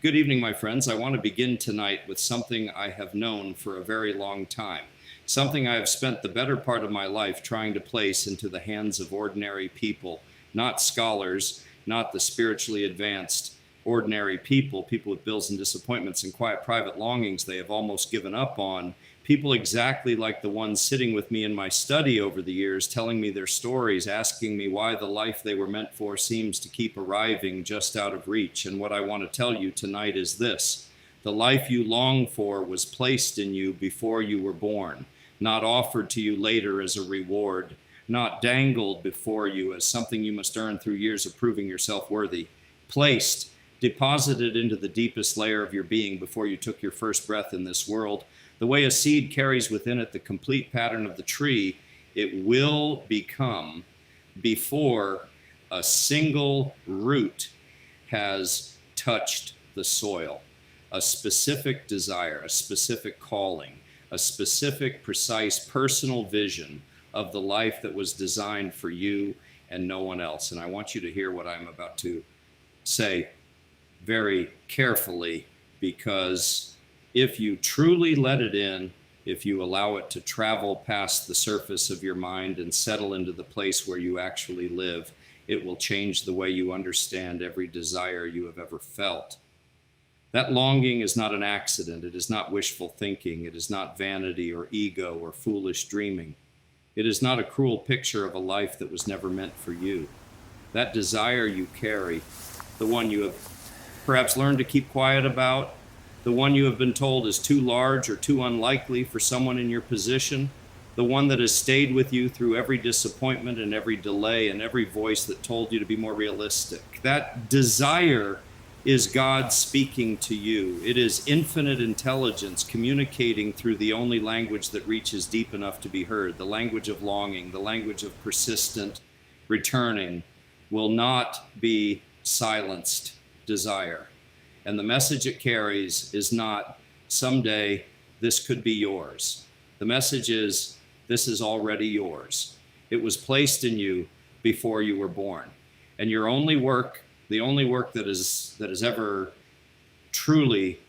Good evening, my friends. I want to begin tonight with something I have known for a very long time, something I have spent the better part of my life trying to place into the hands of ordinary people, not scholars, not the spiritually advanced, ordinary people with bills and disappointments and quiet private longings they have almost given up on, people exactly like the ones sitting with me in my study over the years, telling me their stories, asking me why the life they were meant for seems to keep arriving just out of reach. And what I want to tell you tonight is this: the life you long for was placed in you before you were born, not offered to you later as a reward, not dangled before you as something you must earn through years of proving yourself worthy. Placed, deposited into the deepest layer of your being before you took your first breath in this world. The way a seed carries within it the complete pattern of the tree, it will become before a single root has touched the soil. A specific desire, a specific calling, a specific, precise, personal vision of the life that was designed for you and no one else. And I want you to hear what I'm about to say very carefully, because if you truly let it in, if you allow it to travel past the surface of your mind and settle into the place where you actually live, it will change the way you understand every desire you have ever felt. That longing is not an accident. It is not wishful thinking. It is not vanity or ego or foolish dreaming. It is not a cruel picture of a life that was never meant for you. That desire you carry, the one you have perhaps learned to keep quiet about, the one you have been told is too large or too unlikely for someone in your position, the one that has stayed with you through every disappointment and every delay and every voice that told you to be more realistic. That desire is God speaking to you. It is infinite intelligence communicating through the only language that reaches deep enough to be heard, the language of longing, the language of persistent returning, will not be silenced desire. And the message it carries is not, someday this could be yours. The message is, this is already yours. It was placed in you before you were born. And your only work, the only work that has ever truly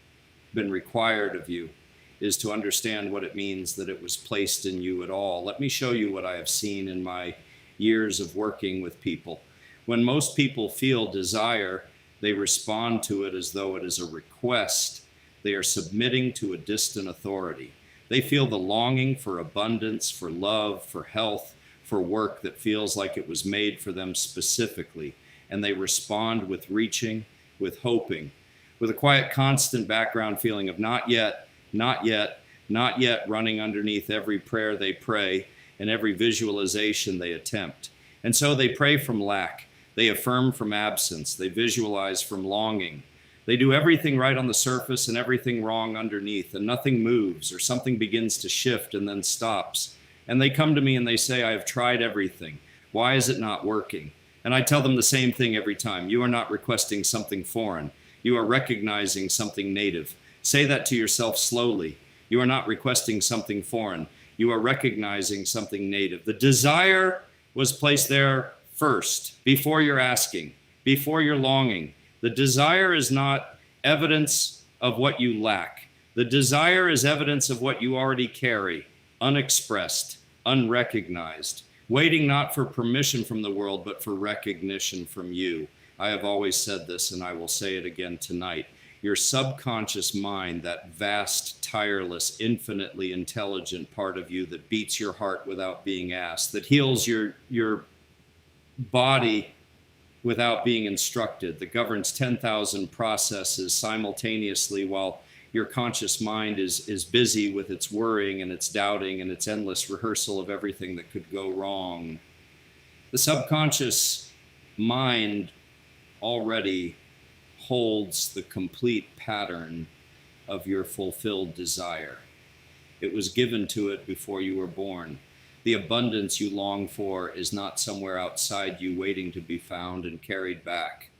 been required of you, is to understand what it means that it was placed in you at all. Let me show you what I have seen in my years of working with people. When most people feel desire, they respond to it as though it is a request. They are submitting to a distant authority. They feel the longing for abundance, for love, for health, for work that feels like it was made for them specifically. And they respond with reaching, with hoping, with a quiet, constant background feeling of not yet, not yet, not yet running underneath every prayer they pray and every visualization they attempt. And so they pray from lack. They affirm from absence. They visualize from longing. They do everything right on the surface and everything wrong underneath, and nothing moves, or something begins to shift and then stops. And they come to me and they say, I have tried everything. Why is it not working? And I tell them the same thing every time. You are not requesting something foreign. You are recognizing something native. Say that to yourself slowly. You are not requesting something foreign. You are recognizing something native. The desire was placed there first, before you're asking, before you're longing. The desire is not evidence of what you lack. The desire is evidence of what you already carry, unexpressed, unrecognized, waiting not for permission from the world, but for recognition from you. I have always said this, and I will say it again tonight. Your subconscious mind, that vast, tireless, infinitely intelligent part of you that beats your heart without being asked, that heals your body without being instructed, that governs 10,000 processes simultaneously while your conscious mind is busy with its worrying and its doubting and its endless rehearsal of everything that could go wrong. The subconscious mind already holds the complete pattern of your fulfilled desire. It was given to it before you were born. The abundance you long for is not somewhere outside you waiting to be found and carried back.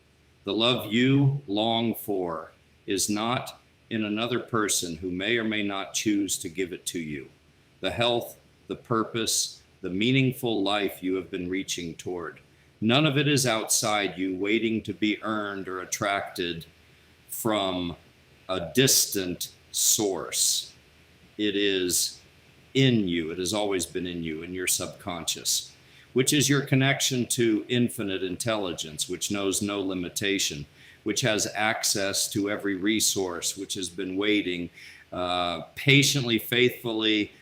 The love you long for is not in another person who may or may not choose to give it to you. The health, the purpose, the meaningful life you have been reaching toward. None of it is outside you waiting to be earned or attracted from a distant source. It is in you. It has always been in you, in your subconscious, which is your connection to infinite intelligence, which knows no limitation, which has access to every resource, which has been waiting patiently, faithfully,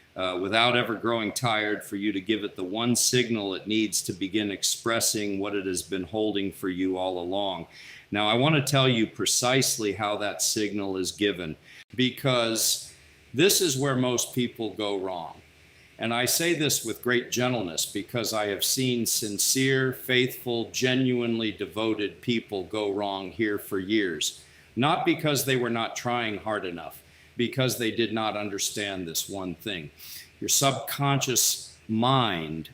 without ever growing tired, for you to give it the one signal it needs to begin expressing what it has been holding for you all along. Now, I want to tell you precisely how that signal is given, because this is where most people go wrong. And I say this with great gentleness because I have seen sincere, faithful, genuinely devoted people go wrong here for years. Not because they were not trying hard enough, because they did not understand this one thing. Your subconscious mind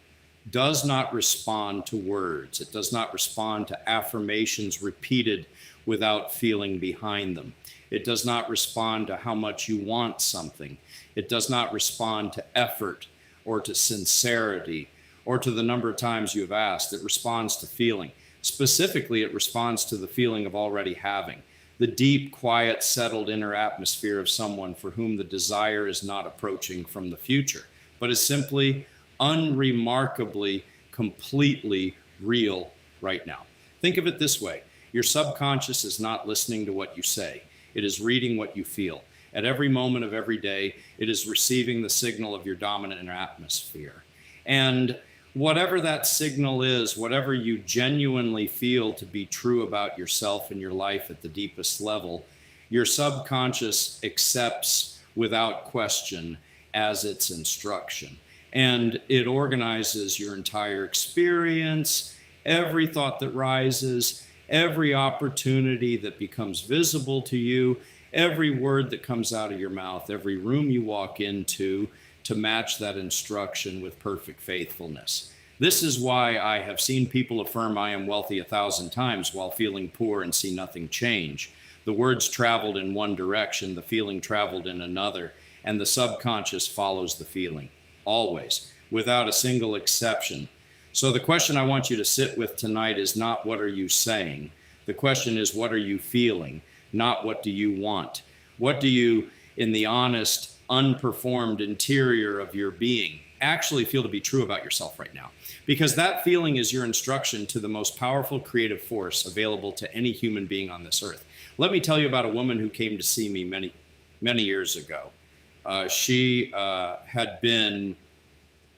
does not respond to words. It does not respond to affirmations repeated without feeling behind them. It does not respond to how much you want something. It does not respond to effort or to sincerity or to the number of times you have asked. It responds to feeling. Specifically, it responds to the feeling of already having. The deep, quiet, settled inner atmosphere of someone for whom the desire is not approaching from the future, but is simply unremarkably, completely real right now. Think of it this way. Your subconscious is not listening to what you say. It is reading what you feel. At every moment of every day, it is receiving the signal of your dominant inner atmosphere. And whatever that signal is, whatever you genuinely feel to be true about yourself and your life at the deepest level, your subconscious accepts without question as its instruction. And it organizes your entire experience, every thought that rises, every opportunity that becomes visible to you, every word that comes out of your mouth, every room you walk into, to match that instruction with perfect faithfulness. This is why I have seen people affirm I am wealthy 1,000 times while feeling poor and see nothing change. The words traveled in one direction, the feeling traveled in another, and the subconscious follows the feeling, always, without a single exception. So the question I want you to sit with tonight is not what are you saying? The question is what are you feeling, not what do you want? What do you, in the honest, unperformed interior of your being, actually feel to be true about yourself right now? Because that feeling is your instruction to the most powerful creative force available to any human being on this earth. Let me tell you about a woman who came to see me many years ago. She had been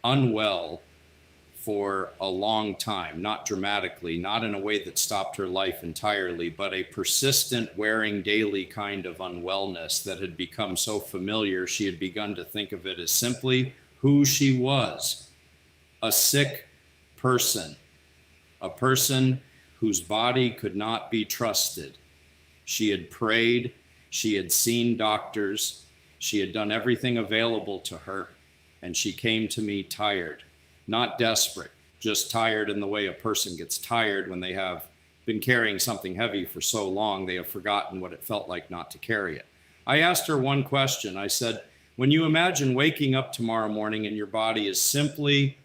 unwell for a long time, not dramatically, not in a way that stopped her life entirely, but a persistent, wearing daily kind of unwellness that had become so familiar she had begun to think of it as simply who she was, a sick person, a person whose body could not be trusted. She had prayed, she had seen doctors, she had done everything available to her, and she came to me tired. Not desperate, just tired in the way a person gets tired when they have been carrying something heavy for so long they have forgotten what it felt like not to carry it. I asked her one question. I said, when you imagine waking up tomorrow morning and your body is simply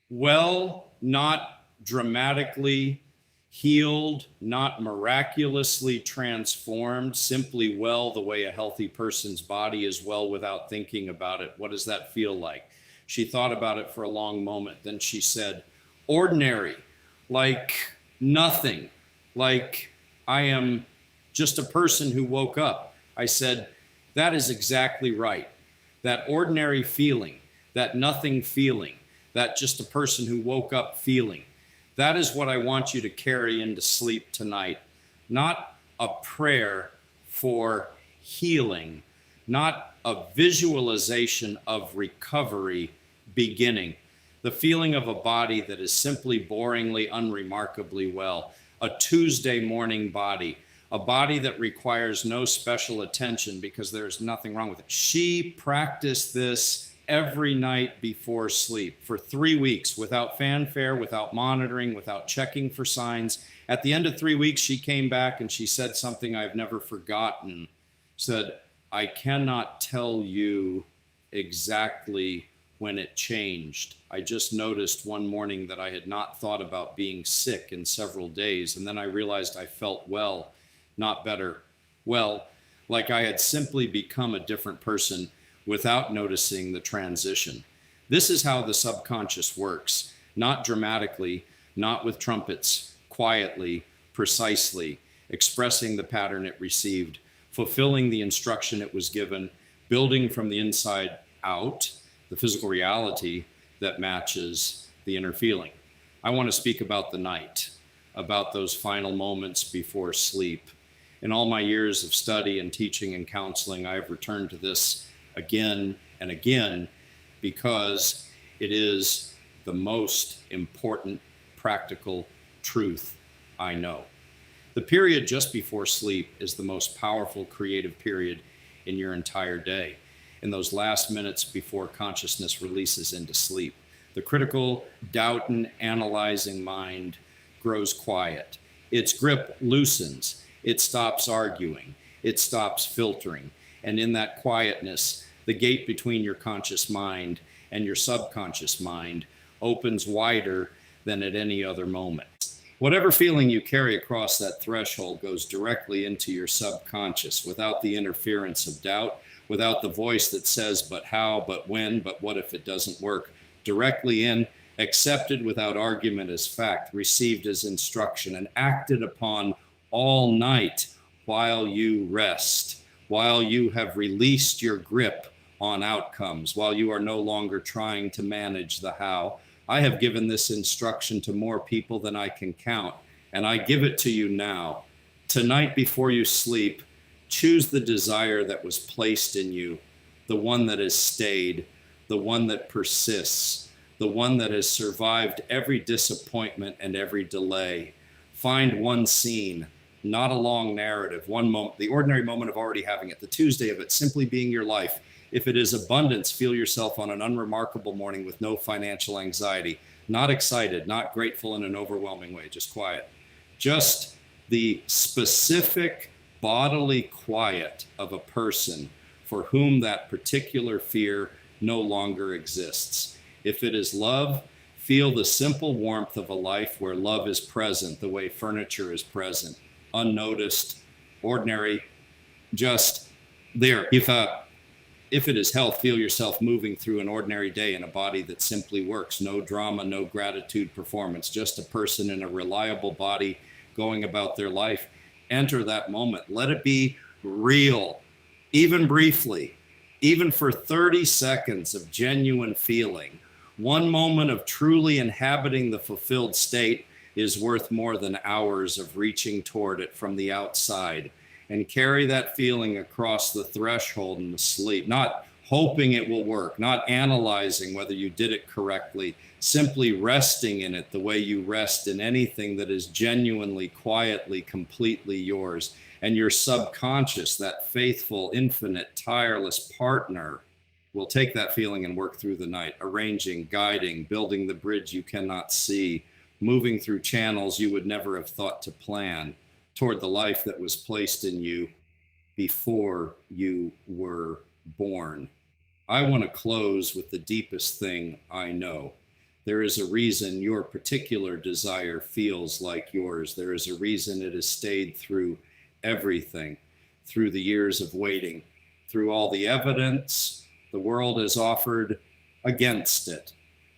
well, not dramatically healed, not miraculously transformed, simply well the way a healthy person's body is well without thinking about it, what does that feel like? She thought about it for a long moment. Then she said, ordinary, like nothing, like I am just a person who woke up. I said, that is exactly right. That ordinary feeling, that nothing feeling, that just a person who woke up feeling, that is what I want you to carry into sleep tonight. Not a prayer for healing, not a visualization of recovery beginning. The feeling of a body that is simply boringly, unremarkably well. A Tuesday morning body. A body that requires no special attention because there's nothing wrong with it. She practiced this every night before sleep for 3 weeks without fanfare, without monitoring, without checking for signs. At the end of 3 weeks, she came back and she said something I've never forgotten. Said, I cannot tell you exactly when it changed. I just noticed one morning that I had not thought about being sick in several days, and then I realized I felt well, not better, Well, like I had simply become a different person without noticing the transition. This is how the subconscious works, not dramatically, not with trumpets, quietly, precisely, expressing the pattern it received, fulfilling the instruction it was given, building from the inside out the physical reality that matches the inner feeling. I want to speak about the night, about those final moments before sleep. In all my years of study and teaching and counseling, I have returned to this again and again because it is the most important practical truth I know. The period just before sleep is the most powerful creative period in your entire day. In those last minutes before consciousness releases into sleep, the critical, doubting, analyzing mind grows quiet. Its grip loosens. It stops arguing. It stops filtering. And in that quietness, the gate between your conscious mind and your subconscious mind opens wider than at any other moment. Whatever feeling you carry across that threshold goes directly into your subconscious without the interference of doubt, without the voice that says, but how, but when, but what if it doesn't work? Directly in, accepted without argument as fact, received as instruction, and acted upon all night while you rest, while you have released your grip on outcomes, while you are no longer trying to manage the how. I have given this instruction to more people than I can count, and I give it to you now. Tonight before you sleep, choose the desire that was placed in you, the one that has stayed, the one that persists, the one that has survived every disappointment and every delay. Find one scene, not a long narrative, one moment, the ordinary moment of already having it, the Tuesday of it simply being your life. If it is abundance, feel yourself on an unremarkable morning with no financial anxiety, not excited, not grateful in an overwhelming way, just quiet. Just the specific bodily quiet of a person for whom that particular fear no longer exists. If it is love, feel the simple warmth of a life where love is present, the way furniture is present, unnoticed, ordinary, just there. If it is health, feel yourself moving through an ordinary day in a body that simply works. No drama, no gratitude performance, just a person in a reliable body going about their life. Enter that moment. Let it be real, even briefly, even for 30 seconds of genuine feeling. One moment of truly inhabiting the fulfilled state is worth more than hours of reaching toward it from the outside. And carry that feeling across the threshold in the sleep, not hoping it will work, not analyzing whether you did it correctly, simply resting in it the way you rest in anything that is genuinely, quietly, completely yours. And your subconscious, that faithful, infinite, tireless partner, will take that feeling and work through the night, arranging, guiding, building the bridge you cannot see, moving through channels you would never have thought to plan, toward the life that was placed in you before you were born. I want to close with the deepest thing I know. There is a reason your particular desire feels like yours. There is a reason it has stayed through everything, through the years of waiting, through all the evidence the world has offered against it,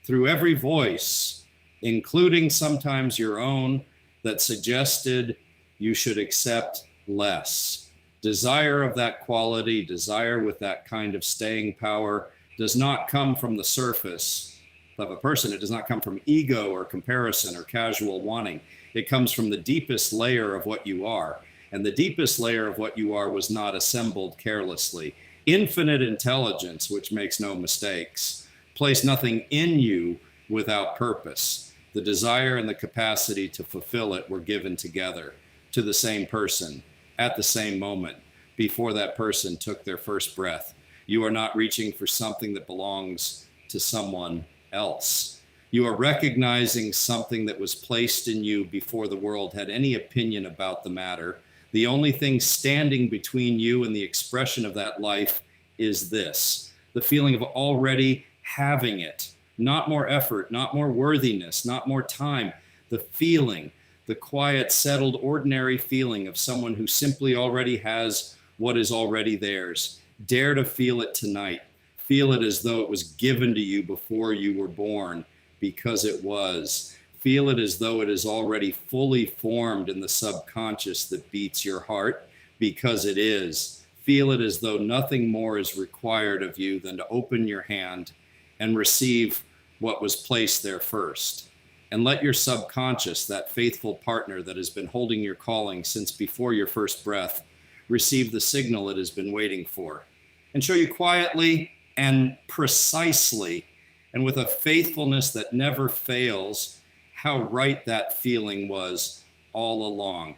through every voice, including sometimes your own, that suggested you should accept less. Desire of that quality, desire with that kind of staying power, does not come from the surface of a person. It does not come from ego or comparison or casual wanting. It comes from the deepest layer of what you are. And the deepest layer of what you are was not assembled carelessly. Infinite intelligence, which makes no mistakes, placed nothing in you without purpose. The desire and the capacity to fulfill it were given together to the same person at the same moment before that person took their first breath. You are not reaching for something that belongs to someone else. You are recognizing something that was placed in you before the world had any opinion about the matter. The only thing standing between you and the expression of that life is this, the feeling of already having it. Not more effort, not more worthiness, not more time. The feeling the quiet, settled, ordinary feeling of someone who simply already has what is already theirs. Dare to feel it tonight. Feel it as though it was given to you before you were born, because it was. Feel it as though it is already fully formed in the subconscious that beats your heart, because it is. Feel it as though nothing more is required of you than to open your hand and receive what was placed there first. And let your subconscious, that faithful partner that has been holding your calling since before your first breath, receive the signal it has been waiting for, and show you quietly and precisely and with a faithfulness that never fails how right that feeling was all along.